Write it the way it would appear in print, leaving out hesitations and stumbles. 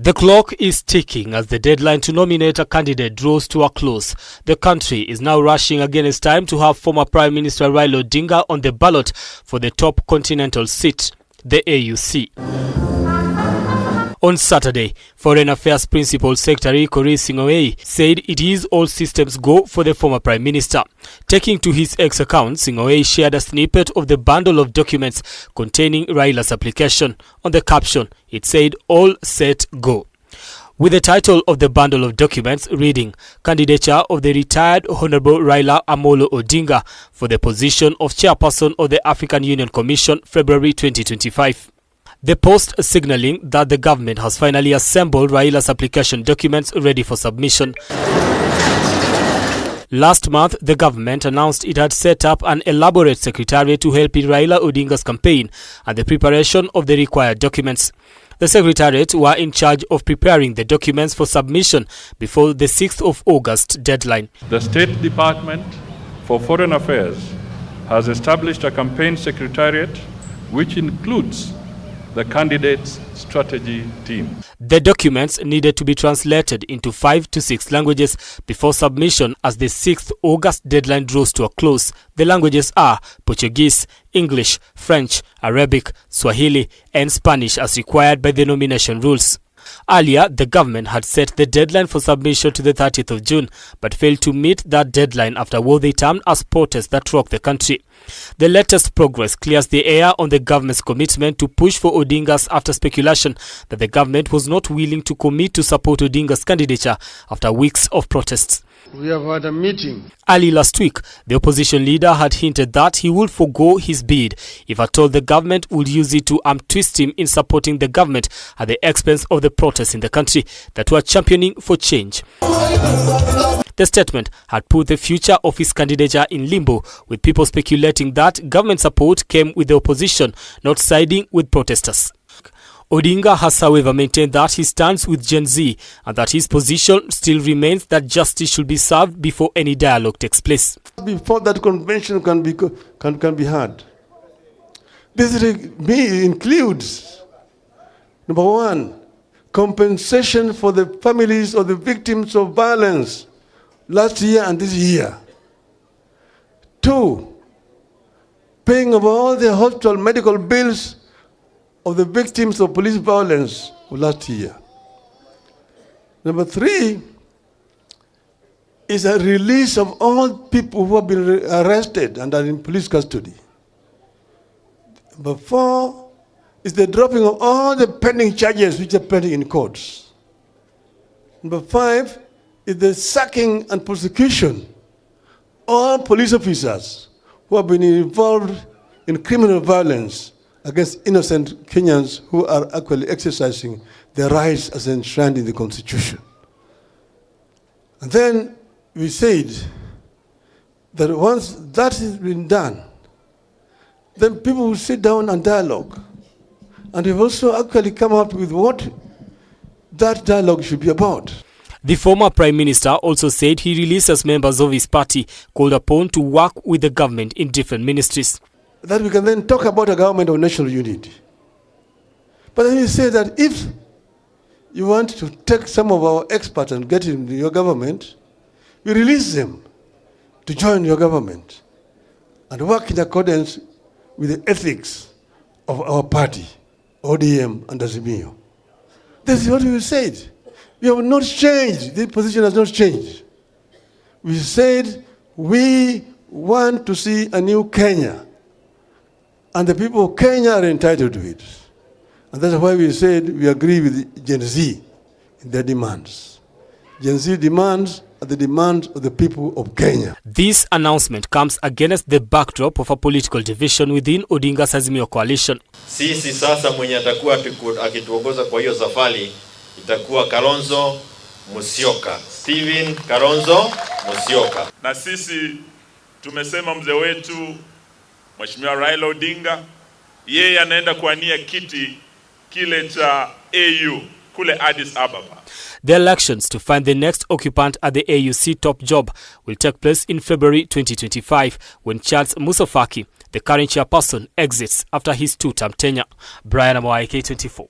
The clock is ticking as the deadline to nominate a candidate draws to a close. The country is now rushing against time to have former Prime Minister Raila Odinga on the ballot for the top continental seat, the AUC. On Saturday, Foreign Affairs Principal Secretary Sing'oei said it is all systems go for the former Prime Minister. Taking to his X account, Sing'oei shared a snippet of the bundle of documents containing Raila's application. On the caption, it said, "All set, go." With the title of the bundle of documents reading, "Candidature of the retired Honorable Raila Odinga for the position of Chairperson of the African Union Commission, February 2025. The post signaling that the government has finally assembled Raila's application documents ready for submission. Last month, the government announced it had set up an elaborate secretariat to help in Raila Odinga's campaign and the preparation of the required documents. The secretariat were in charge of preparing the documents for submission before the 6th of August deadline. The State Department for Foreign Affairs has established a campaign secretariat which includes the candidate's strategy team. The documents needed to be translated into 5 to 6 languages before submission as the 6th August deadline draws to a close. The languages are Portuguese, English, French, Arabic, Swahili, and Spanish as required by the nomination rules. Earlier, the government had set the deadline for submission to the 30th of June, but failed to meet that deadline after what they termed as protests that rocked the country. The latest progress clears the air on the government's commitment to push for Odinga's after speculation that the government was not willing to commit to support Odinga's candidature after weeks of protests. We have had a meeting. Early last week, the opposition leader had hinted that he would forgo his bid if at all the government would use it to arm twist him in supporting the government at the expense of the protests in the country that were championing for change. The statement had put the future of his candidature in limbo, with people speculating that government support came with the opposition not siding with protesters. Odinga has, however, maintained that he stands with Gen Z and that his position still remains that justice should be served before any dialogue takes place. Before that convention can be had, this includes, number one, compensation for the families of the victims of violence last year and this year. 2, paying of all the hospital medical bills of the victims of police violence last year. Number 3 is a release of all people who have been arrested and are in police custody. Number 4 is the dropping of all the pending charges which are pending in courts. Number 5 is the sacking and prosecution all police officers who have been involved in criminal violence against innocent Kenyans who are actually exercising their rights as enshrined in the Constitution. And then we said that once that has been done, then people will sit down and dialogue. And we've also actually come up with what that dialogue should be about. The former Prime Minister also said he releases members of his party called upon to work with the government in different ministries. That we can then talk about a government of national unity. But then you say that if you want to take some of our experts and get into your government, you release them to join your government and work in accordance with the ethics of our party, ODM and Azimio. This is what we said. We have not changed. The position has not changed. We said we want to see a new Kenya. And the people of Kenya are entitled to it. And that's why we said we agree with Gen Z in their demands. Gen Z demands are the demands of the people of Kenya. This announcement comes against the backdrop of a political division within Odinga's Azimio coalition. Sisi sasa mwenye atakuwa akituongoza kwa hiyo safari itakuwa Kalonzo Musyoka. Steven Kalonzo Musyoka. Na sisi tumesema mzee wetu Mheshimiwa Raila Odinga, yeye anaenda kuania kiti kile cha AU kule Addis Ababa. The elections to find the next occupant at the AUC top job will take place in February 2025 when Charles Musafaki, the current chairperson, exits after his 2-term tenure. Brian Amwai, K24.